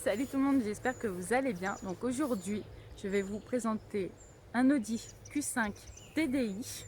Salut tout le monde, j'espère que vous allez bien. Donc aujourd'hui, je vais vous présenter un Audi Q5 TDI,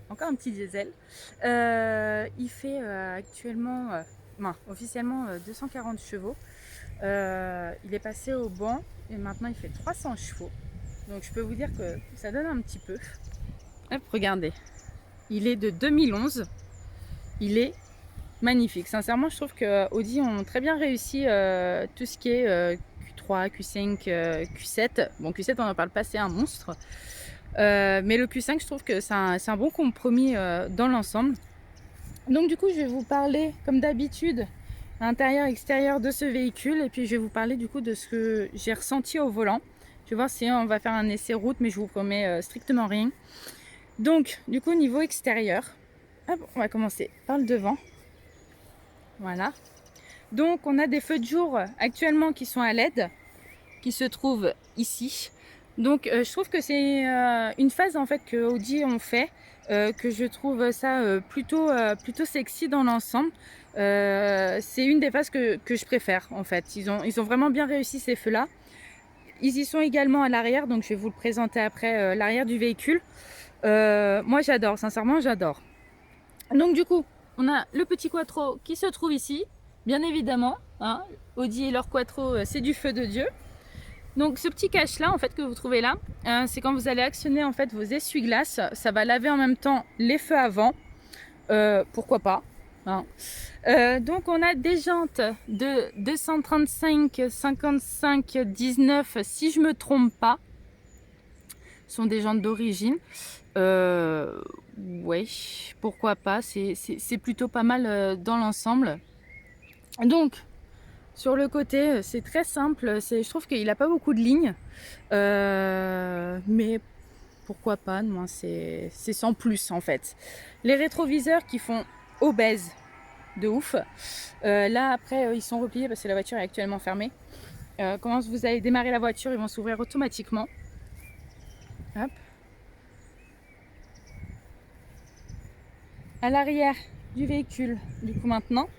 encore un petit diesel. Il fait actuellement, officiellement 240 chevaux. Il est passé au banc et maintenant il fait 300 chevaux. Donc je peux vous dire que ça donne un petit peu. Hop, regardez, il est de 2011, il est magnifique. Sincèrement, je trouve que Audi ont très bien réussi tout ce qui est Q3, Q5, Q7. Bon, Q7, on n'en parle pas, c'est un monstre. Mais le Q5, je trouve que c'est un bon compromis dans l'ensemble. Donc du coup, je vais vous parler, comme d'habitude, intérieur, extérieur de ce véhicule. Et puis, je vais vous parler du coup de ce que j'ai ressenti au volant. Je vais voir si on va faire un essai route, mais je vous promets strictement rien. Donc, du coup, niveau extérieur, hop, on va commencer par le devant. Voilà. Donc on a des feux de jour actuellement qui sont à LED, qui se trouvent ici. Donc je trouve que c'est une phase en fait que Audi ont fait, que je trouve ça plutôt sexy dans l'ensemble. C'est une des phases que je préfère en fait. Ils ont vraiment bien réussi ces feux-là. Ils y sont également à l'arrière, donc je vais vous le présenter après l'arrière du véhicule. Moi j'adore, sincèrement j'adore. Donc du coup, on a le petit quattro qui se trouve ici, bien évidemment. Hein, Audi et leur quattro, c'est du feu de Dieu. Donc ce petit cache là, en fait, que vous trouvez là, c'est quand vous allez actionner en fait vos essuie-glaces, ça va laver en même temps les feux avant. Pourquoi pas. Hein. Donc on a des jantes de 235, 55, 19, si je me trompe pas. Ce sont des jantes d'origine. Ouais, pourquoi pas, c'est plutôt pas mal dans l'ensemble. Donc, sur le côté, c'est très simple, je trouve qu'il n'a pas beaucoup de lignes, mais pourquoi pas, non, c'est sans plus en fait. Les rétroviseurs qui font obèse de ouf, là après ils sont repliés parce que la voiture est actuellement fermée. Quand vous allez démarrer la voiture, ils vont s'ouvrir automatiquement. Hop. À l'arrière du véhicule, du coup maintenant,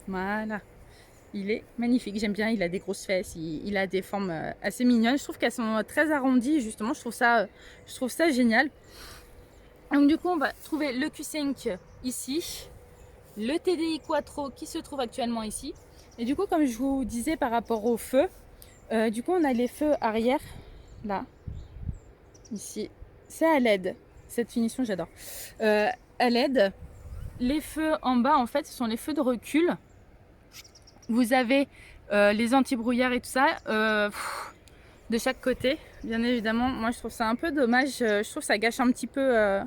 voilà, il est magnifique, j'aime bien, il a des grosses fesses, il a des formes assez mignonnes, je trouve qu'elles sont très arrondies, justement, je trouve ça génial. Donc du coup on va trouver le Q5 ici, le TDI Quattro qui se trouve actuellement ici, et du coup comme je vous disais par rapport au feu, du coup on a les feux arrière, là, ici, c'est à LED, cette finition j'adore, à LED. Les feux en bas, en fait, ce sont les feux de recul. Vous avez les anti-brouillards et tout ça de chaque côté, bien évidemment. Moi, je trouve ça un peu dommage. Je trouve que ça gâche un petit peu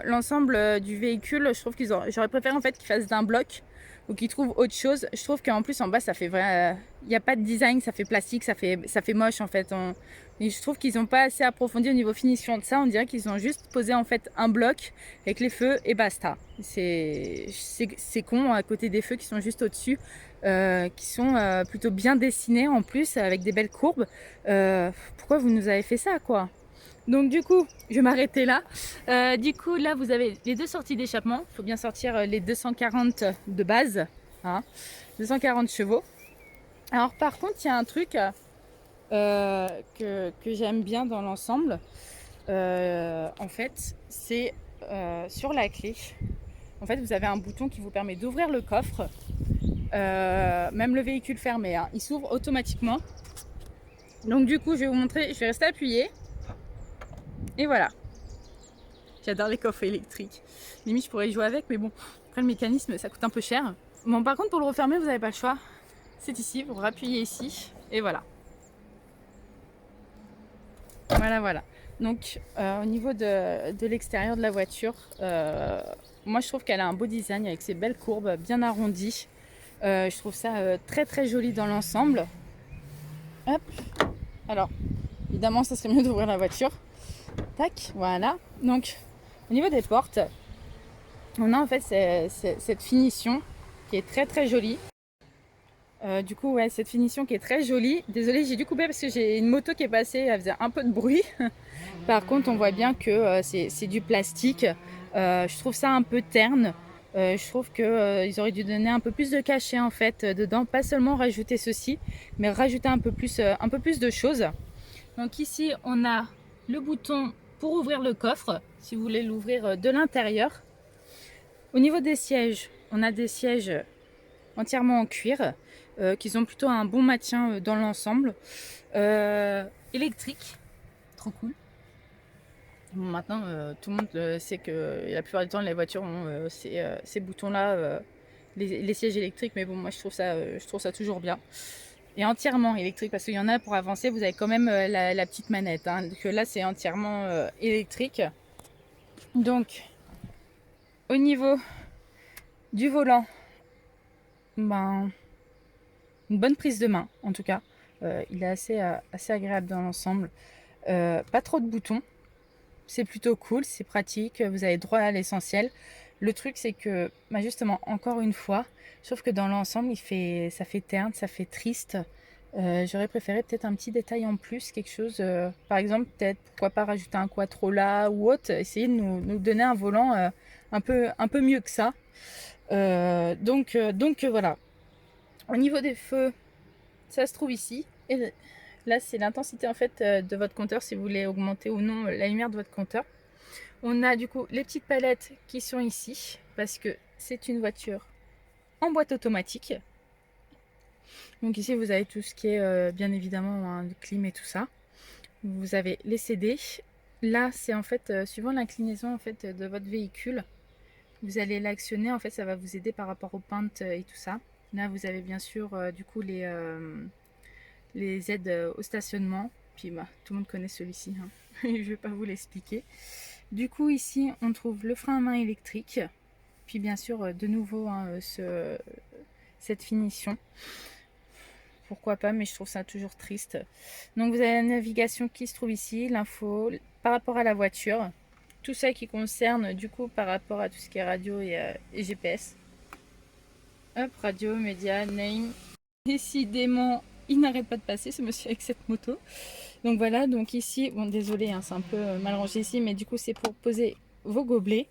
l'ensemble du véhicule. Je trouve j'aurais préféré en fait qu'ils fassent d'un bloc ou qu'ils trouvent autre chose. Je trouve qu'en plus en bas ça fait vrai, il n'y a pas de design, ça fait plastique, ça fait moche en fait. Et je trouve qu'ils n'ont pas assez approfondi au niveau finition de ça. On dirait qu'ils ont juste posé en fait un bloc avec les feux et basta. C'est con à côté des feux qui sont juste au-dessus, qui sont plutôt bien dessinés en plus avec des belles courbes. Pourquoi vous nous avez fait ça quoi? Donc du coup, je vais m'arrêter là. Du coup, là, vous avez les deux sorties d'échappement. Il faut bien sortir les 240 de base. Hein, 240 chevaux. Alors par contre, il y a un truc que j'aime bien dans l'ensemble. En fait, c'est sur la clé. En fait, vous avez un bouton qui vous permet d'ouvrir le coffre. Même le véhicule fermé, hein, il s'ouvre automatiquement. Donc du coup, je vais vous montrer. Je vais rester appuyé. Et voilà. J'adore les coffres électriques. Limite, je pourrais y jouer avec, mais bon, après le mécanisme, ça coûte un peu cher. Bon, par contre, pour le refermer, vous n'avez pas le choix. C'est ici, vous rappuyez ici, et voilà. Voilà. Donc, au niveau de l'extérieur de la voiture, moi, je trouve qu'elle a un beau design avec ses belles courbes bien arrondies. Je trouve ça très joli dans l'ensemble. Hop. Alors, évidemment, ça serait mieux d'ouvrir la voiture. Tac, voilà. Donc, au niveau des portes, on a en fait cette finition qui est très jolie. Du coup, ouais, cette finition qui est très jolie. Désolée, j'ai dû couper parce que j'ai une moto qui est passée, elle faisait un peu de bruit. Par contre, on voit bien que c'est du plastique. Je trouve ça un peu terne. Je trouve qu'ils auraient dû donner un peu plus de cachet en fait dedans, pas seulement rajouter ceci, mais rajouter un peu plus de choses. Donc ici on a le bouton pour ouvrir le coffre, si vous voulez l'ouvrir de l'intérieur. Au niveau des sièges, on a des sièges entièrement en cuir, qui ont plutôt un bon maintien dans l'ensemble. Électrique, trop cool. Bon, maintenant, tout le monde sait que la plupart du temps, les voitures ont ces boutons-là, les sièges électriques, mais bon, moi je trouve ça toujours bien. Et entièrement électrique, parce qu'il y en a pour avancer, vous avez quand même la petite manette. Hein. Donc là, c'est entièrement électrique. Donc, au niveau du volant, ben, une bonne prise de main, en tout cas. Il est assez agréable dans l'ensemble. Pas trop de boutons. C'est plutôt cool, c'est pratique, vous avez droit à l'essentiel. Le truc, c'est que, bah justement, encore une fois, je trouve que dans l'ensemble, ça fait terne, ça fait triste. J'aurais préféré peut-être un petit détail en plus, quelque chose, par exemple, peut-être, pourquoi pas rajouter un quattro là ou autre, essayer de nous donner un volant un peu mieux que ça. Donc voilà. Au niveau des feux, ça se trouve ici. Et là, c'est l'intensité en fait de votre compteur, si vous voulez augmenter ou non la lumière de votre compteur. On a du coup les petites palettes qui sont ici, parce que c'est une voiture en boîte automatique. Donc ici, vous avez tout ce qui est bien évidemment hein, clim et tout ça. Vous avez les CD. Là, c'est en fait, suivant l'inclinaison en fait, de votre véhicule, vous allez l'actionner. En fait, ça va vous aider par rapport aux peintes et tout ça. Là, vous avez bien sûr du coup les aides au stationnement. Puis bah, tout le monde connaît celui-ci, hein. Je ne vais pas vous l'expliquer. Du coup, ici, on trouve le frein à main électrique. Puis bien sûr, de nouveau, hein, cette finition. Pourquoi pas, mais je trouve ça toujours triste. Donc vous avez la navigation qui se trouve ici, l'info par rapport à la voiture. Tout ça qui concerne du coup par rapport à tout ce qui est radio et GPS. Hop, radio, média, name. Décidément, il n'arrête pas de passer ce monsieur avec cette moto. Donc voilà, donc ici, bon désolé, hein, c'est un peu mal rangé ici, mais du coup c'est pour poser vos gobelets.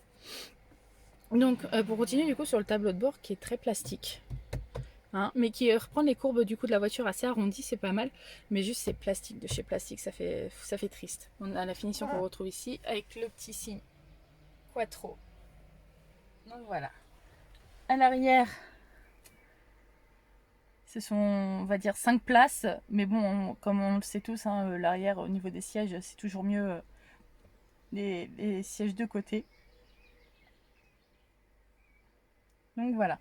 Donc pour continuer du coup sur le tableau de bord qui est très plastique. Hein, mais qui reprend les courbes du coup de la voiture assez arrondies, c'est pas mal. Mais juste c'est plastique, de chez plastique, ça fait triste. On a la finition qu'on retrouve ici avec le petit signe Quattro. Donc voilà. À l'arrière, ce sont, on va dire, 5 places. Mais bon, comme on le sait tous, hein, l'arrière au niveau des sièges, c'est toujours mieux les sièges de côté. Donc voilà.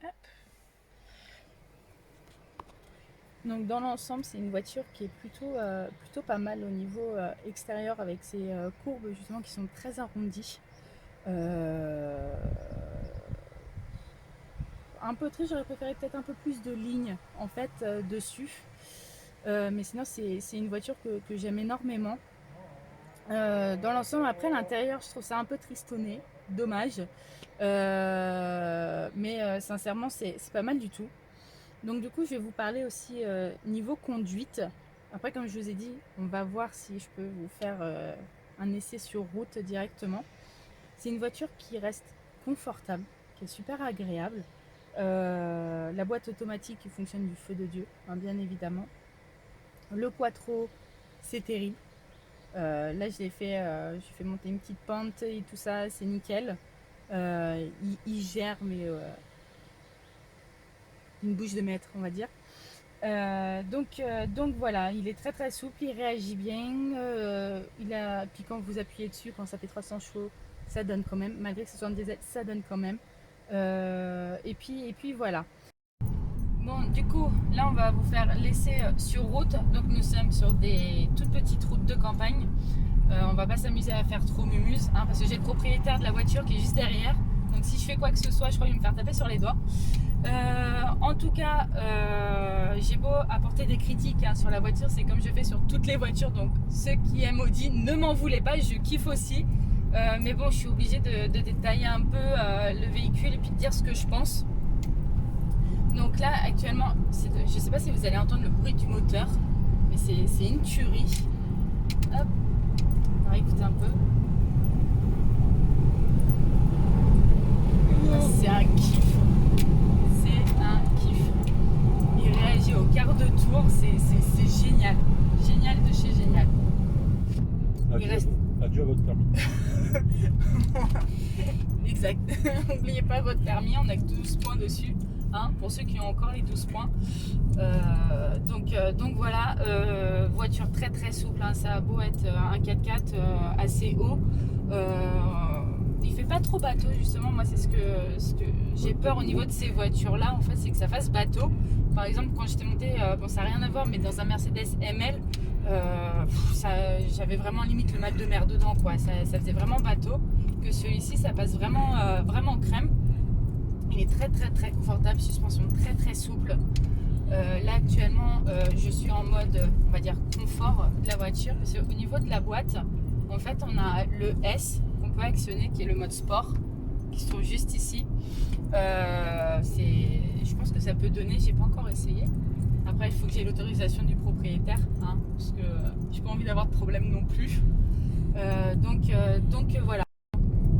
Hop. Donc dans l'ensemble, c'est une voiture qui est plutôt pas mal au niveau extérieur avec ses courbes justement qui sont très arrondies. Un peu triste, j'aurais préféré peut-être un peu plus de lignes en fait dessus. Mais sinon c'est une voiture que j'aime énormément. Dans l'ensemble, après l'intérieur, je trouve ça un peu tristonné, dommage. Mais sincèrement, c'est pas mal du tout. Donc du coup, je vais vous parler aussi niveau conduite. Après, comme je vous ai dit, on va voir si je peux vous faire un essai sur route directement. C'est une voiture qui reste confortable, qui est super agréable. La boîte automatique qui fonctionne du feu de Dieu, hein, bien évidemment. Le quattro, c'est terrible. Là, j'ai fait monter une petite pente et tout ça, c'est nickel. Il gère, mais une bouche de maître, on va dire. Donc voilà, il est très très souple, il réagit bien. Puis quand vous appuyez dessus, quand ça fait 300 chevaux, ça donne quand même, malgré que ce soit un diesel, ça donne quand même. Et puis voilà. Bon, du coup, là on va vous faire l'essai sur route. Donc nous sommes sur des toutes petites routes de campagne. On va pas s'amuser à faire trop mumuse, hein, parce que j'ai le propriétaire de la voiture qui est juste derrière. Donc si je fais quoi que ce soit, je crois qu'il va me faire taper sur les doigts. En tout cas, j'ai beau apporter des critiques hein, sur la voiture, c'est comme je fais sur toutes les voitures. Donc ceux qui aiment Audi, ne m'en voulez pas, je kiffe aussi. Mais bon, je suis obligée de détailler un peu le véhicule et puis de dire ce que je pense. Donc là, actuellement, je ne sais pas si vous allez entendre le bruit du moteur, mais c'est une tuerie. Hop, on va écouter un peu. C'est un kiff. C'est un kiff. Il réagit au quart de tour, c'est génial. Génial de chez génial. Adieu à votre permis. Exact. N'oubliez pas votre permis, on a que 12 points dessus. Hein, pour ceux qui ont encore les 12 points. Donc voilà, voiture très très souple. Hein, ça a beau être un 4x4 assez haut. Il fait pas trop bateau justement. Moi, c'est ce que j'ai peur au niveau de ces voitures-là. En fait, c'est que ça fasse bateau. Par exemple, quand j'étais montée, bon, ça n'a rien à voir, mais dans un Mercedes ML, j'avais vraiment limite le mal de mer dedans, quoi. Ça faisait vraiment bateau. Que celui-ci, ça passe vraiment, vraiment crème. Il est très très très confortable, suspension très très souple. Là actuellement, je suis en mode, on va dire, confort de la voiture. Parce qu'au niveau de la boîte, en fait, on a le S qu'on peut actionner, qui est le mode sport, qui se trouve juste ici. Je pense que ça peut donner, j'ai pas encore essayé. Après, il faut que j'ai l'autorisation du propriétaire, hein, parce que j'ai pas envie d'avoir de problème non plus. Donc voilà.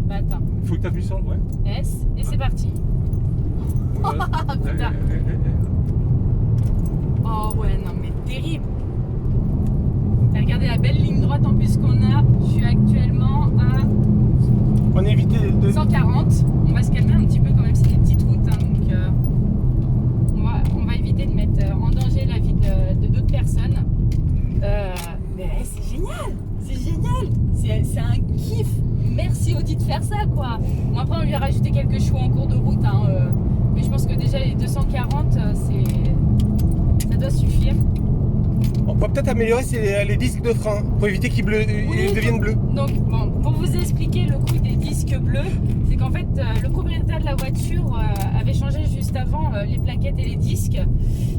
Bah attends. Faut que tu appuies sur ouais. S et c'est parti. Putain. Oh ouais, non mais terrible. T'as regardé la belle ligne droite en plus qu'on a. Je suis actuellement à On a évité de... 140. On va se calmer un petit peu quand même, c'est des petites routes. Hein, donc on va éviter de mettre en danger la vie de d'autres personnes. Mais c'est génial. C'est génial. C'est un kiff. Merci Audi de faire ça, quoi. Bon, après, on lui a rajouté quelques choix en cours de route. Hein, mais je pense que déjà les 240, ça doit suffire. On peut peut-être améliorer les disques de frein pour éviter qu'ils deviennent bleus. Donc, bon, pour vous expliquer le coup des disques bleus, c'est qu'en fait, le propriétaire de la voiture avait changé juste avant les plaquettes et les disques.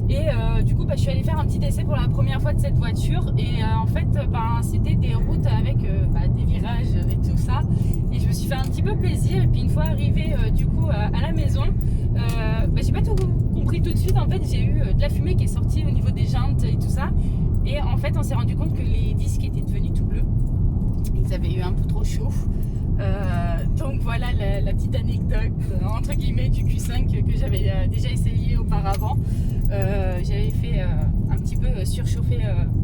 Et du coup, je suis allée faire un petit essai pour la première fois de cette voiture. Et en fait, c'était des routes avec des virages et tout ça. Et je me suis fait un petit peu plaisir. Et puis, une fois arrivée du coup à la maison, j'ai pas tout compris tout de suite. En fait, j'ai eu de la fumée qui est sortie au niveau des jantes et tout ça. Et en fait, on s'est rendu compte que les disques étaient devenus tout bleus. Ils avaient eu un peu trop chaud. Donc voilà la petite anecdote entre guillemets du Q5 que j'avais déjà essayé auparavant. J'avais fait un petit peu surchauffer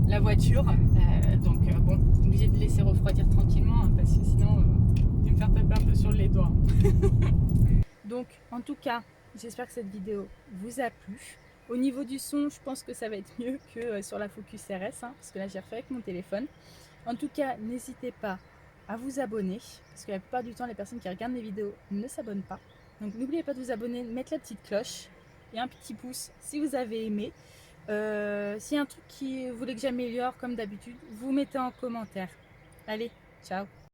la voiture. Donc bon, obligé de laisser refroidir tranquillement hein, parce que sinon je vais me faire taper un peu sur les doigts. Donc en tout cas, j'espère que cette vidéo vous a plu. Au niveau du son, je pense que ça va être mieux que sur la Focus RS, hein, parce que là j'ai refait avec mon téléphone. En tout cas, n'hésitez pas à vous abonner, parce que la plupart du temps, les personnes qui regardent mes vidéos ne s'abonnent pas. Donc n'oubliez pas de vous abonner, de mettre la petite cloche et un petit pouce si vous avez aimé. S'il y a un truc que vous voulez que j'améliore, comme d'habitude, vous mettez en commentaire. Allez, ciao!